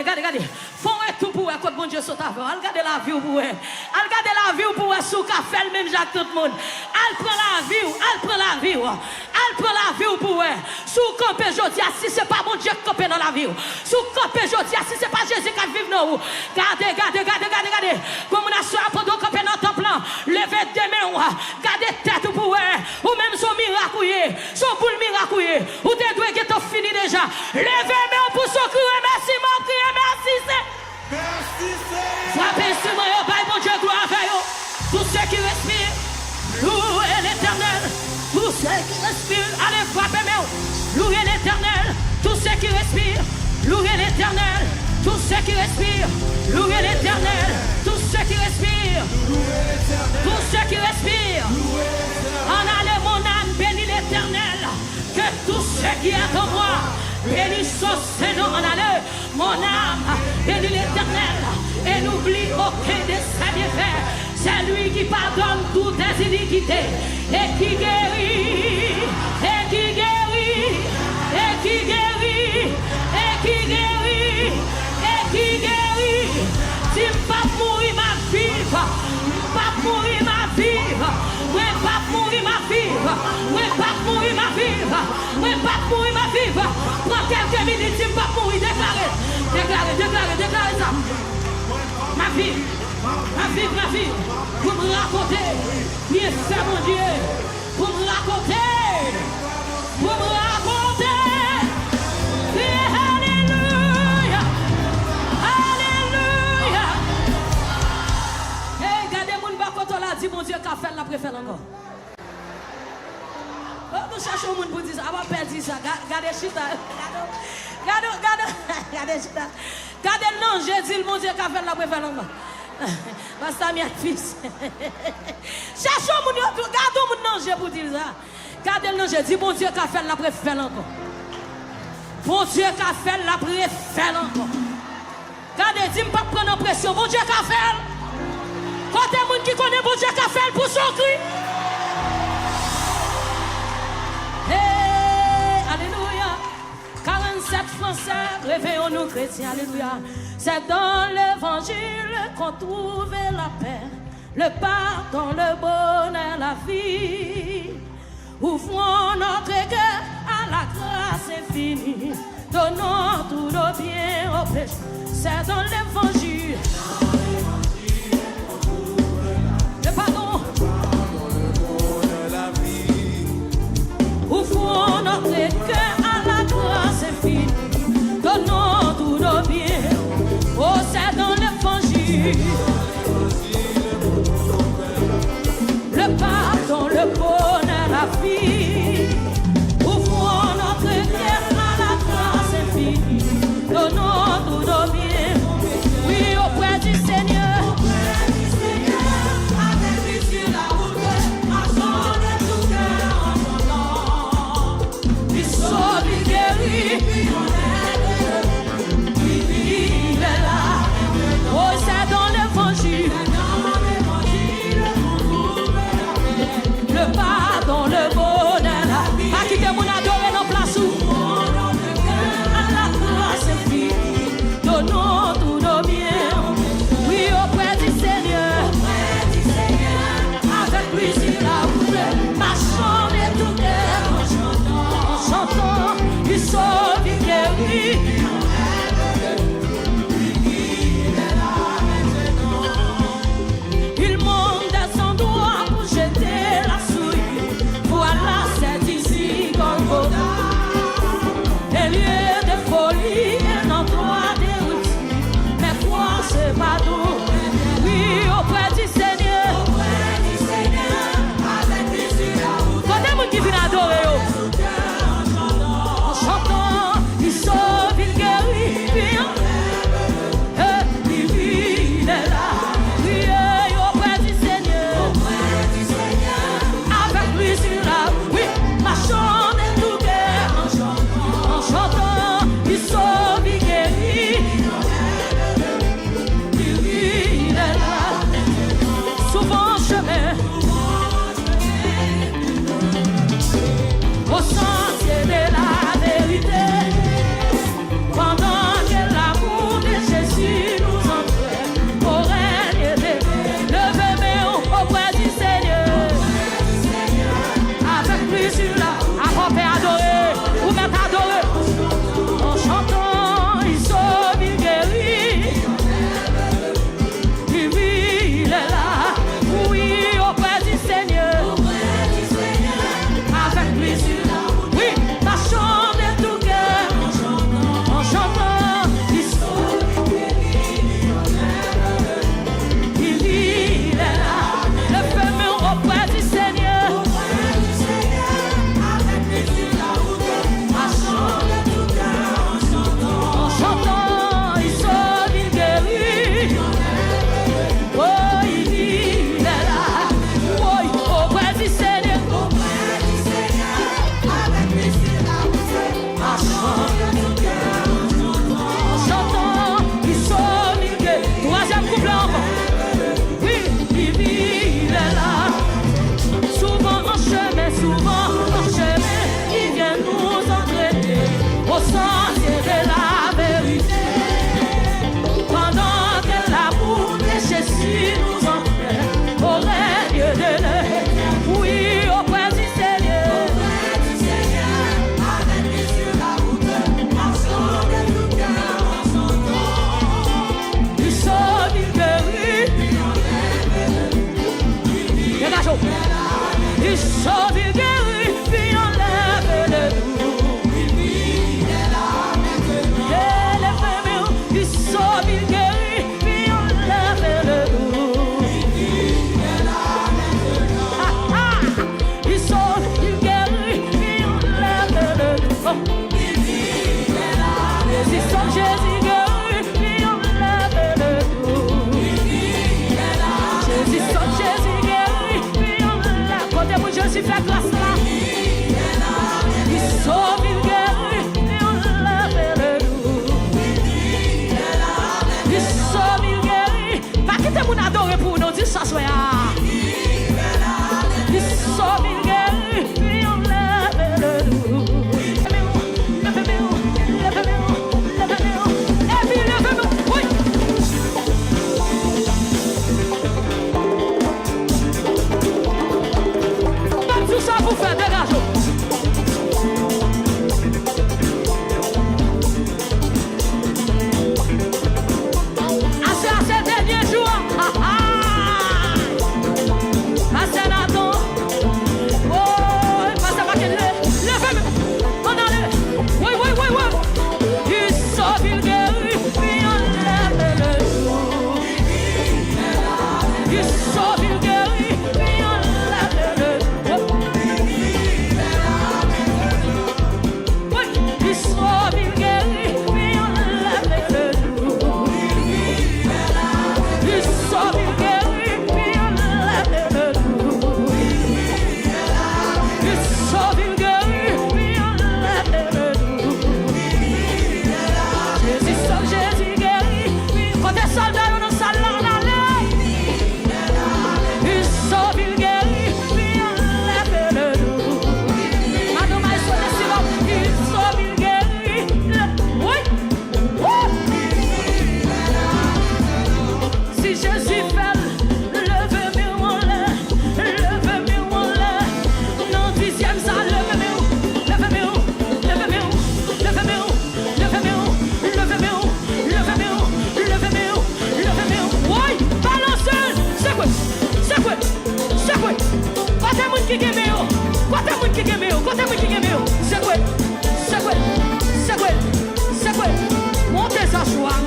regardez. Font tout pour que bon Dieu soit avant. Regardez la vie pour elle. Regardez la vie pour sous café même Jacques tout le monde. Elle prend la vie, elle prend la vie. Elle prend la vie pour elle. Sous campé Jodia, si c'est pas bon Dieu qui campé dans la vie. Sous campé Jodia, si c'est pas Jésus qui vit dans vous. Regardez. Comme on a soit pendant campé dans ton plan. Levez des mains, gardez tête pour elle. Ou même son miracle, son boule miracle. Ou des doigts qui t'ont fini déjà. Levez mains pour son crier, merci mon crier, merci c'est. Merci Seigneur. Frappez sur moi, bye mon Dieu, gloire à vous. Tous ceux qui respirent, louez l'Éternel. Tous ceux qui respirent, allez frappez moi. Louez l'Éternel. Tous ceux qui respirent, louez l'Éternel. Tous ceux qui respirent, louez l'Éternel. Tous ceux qui respirent, tous ceux qui respirent. En allez mon âme, bénis l'Éternel. Que tous ceux qui sont en moi bénissent son Seigneur. En allez mon âme, bénis l'Éternel. Et n'oublie aucun de ses bienfaits. C'est lui qui pardonne toutes tes iniquités. Et qui guérit, et qui guérit, et qui guérit, et qui guérit, et qui guérit. Si pas mourir ma vie, pas mourir ma vie, oui, pas mourir ma vie, oui, pas mourir ma vie, oui, pas mourir ma vie. Prends quelques minutes, si pas mourir, déclarez ça. Ma vie, pour me raconter, bien fait mon Dieu, pour me raconter, alléluia, alléluia. Hey, regardez mon bakoto là, dit mon Dieu qu'a fait la préfère encore. Nous cherchons au monde pour dire ça, on va perdre ça, regardez chita, regardez chita. Regardez non, j'ai dit mon Dieu qu'a fait la préfère encore. Parce que mes fils. Cherchons mon Dieu, regardons mon ange pour dire ça. Regardez le ange, dit mon Dieu qu'a fait la préfère encore. Bon Dieu qu'a fait la préfère encore. Regardez, dis-moi pas prendre pression. Bon Dieu qu'a fait. Quand il y a des gens qui connaissent bon Dieu qu'a fait pour son cri. Alléluia. 47 Français, réveillons-nous chrétiens, alléluia. C'est dans l'évangile qu'on trouve la paix, le pardon, le bonheur, la vie. Ouvrons notre cœur à la grâce infinie, donnons tout nos biens au péché. C'est dans l'évangile. Le pardon, le bonheur, la vie. Ouvrons notre cœur à la grâce infinie, donnons tous nos biens. Oh, c'est dans l'évangile. Le pardon, le bonheur, la vie. Ouvrons notre cœur à la grâce infinie, donnons tous nos biens. Oui, auprès du Seigneur. Le pardon, le bonheur, à qui te mon adoré dans place où à la grâce infinie.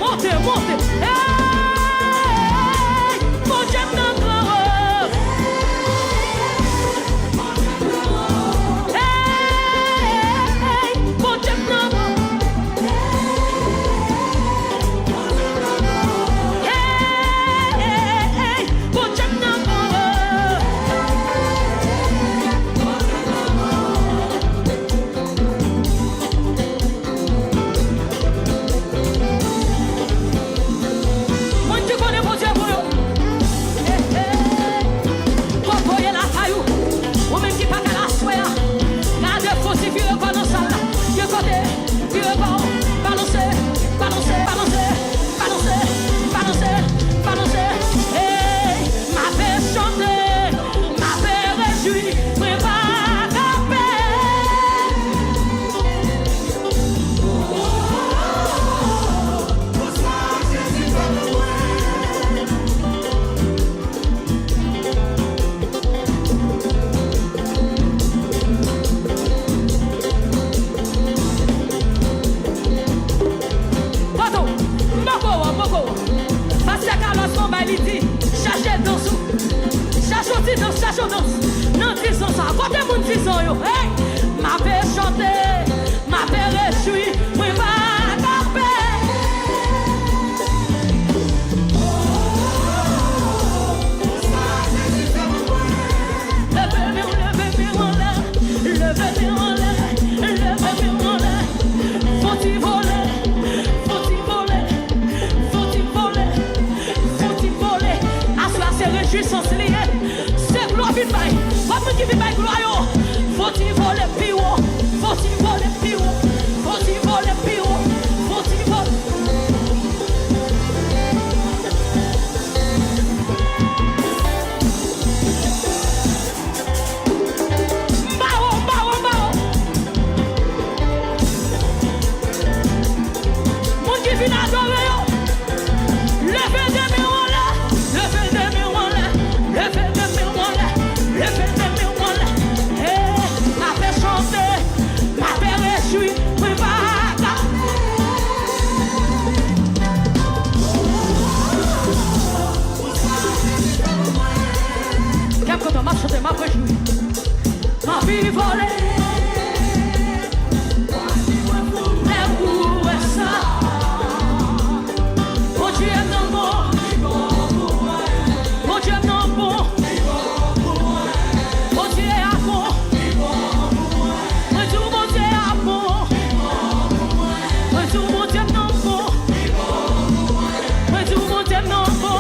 montez, montez. Hey, mon Dieu, non, non. Hey, mon Dieu, non, non. Hey, mon Dieu, non, non. Moi, tu connais mon Dieu pour eux. Quand voyez la caillou, ou même qui pas qu'à la soya, gardez fausse vieux pas dans ça là. Vieux côté, vieux pas, balancer, balancer, balancer, balancer, balancer, balancer. Hey, ma paix chanter, ma paix réjouir, mais pas camper. Bato, mboko, parce que Carlos Mamba il dit, cherchez dans sous, cherchez dans, non disons ça, côté moun disons yo, hey, ma paix chanter, ma paix réjouir, moi pas camper. Levez-moi en l'air, levez-moi en l'air, levez-moi en l'air, faut-il voler, faut-il voler, faut-il voler, faut-il voler. À cela c'est réjouissance liée, c'est gloire vite bail, pas qui vit bail gloire yo. Faut-il voler plus haut, faut-il voler plus haut, faut-il voler plus haut, faut-il voler. Mbao. Moun qui vient adorer yo. Levez des mains en l'air, levez des mains en l'air, levez des mains en l'air, levez des mains en l'air. Hey, ma paix chanter, ma paix réjouir, mais pas camper. Qu'est-ce que tu m'as chanté, ma paix réjouir, ma vie volée. Mon Dieu non bon, mon Dieu non bon, mon Dieu est bon, mon Dieu est bon, mon Dieu non bon, mon Dieu non bon,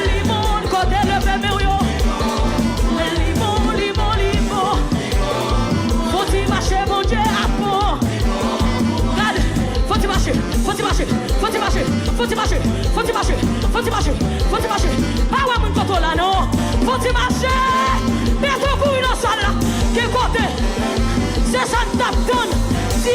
limon, côté le bébé yo, limon, faut-il marcher mon Dieu à fond. Faut-il marcher, pas ouais mon poteau là non, faut-il marcher, mais trop couille dans ça là, qui côté, c'est ça tape donne, si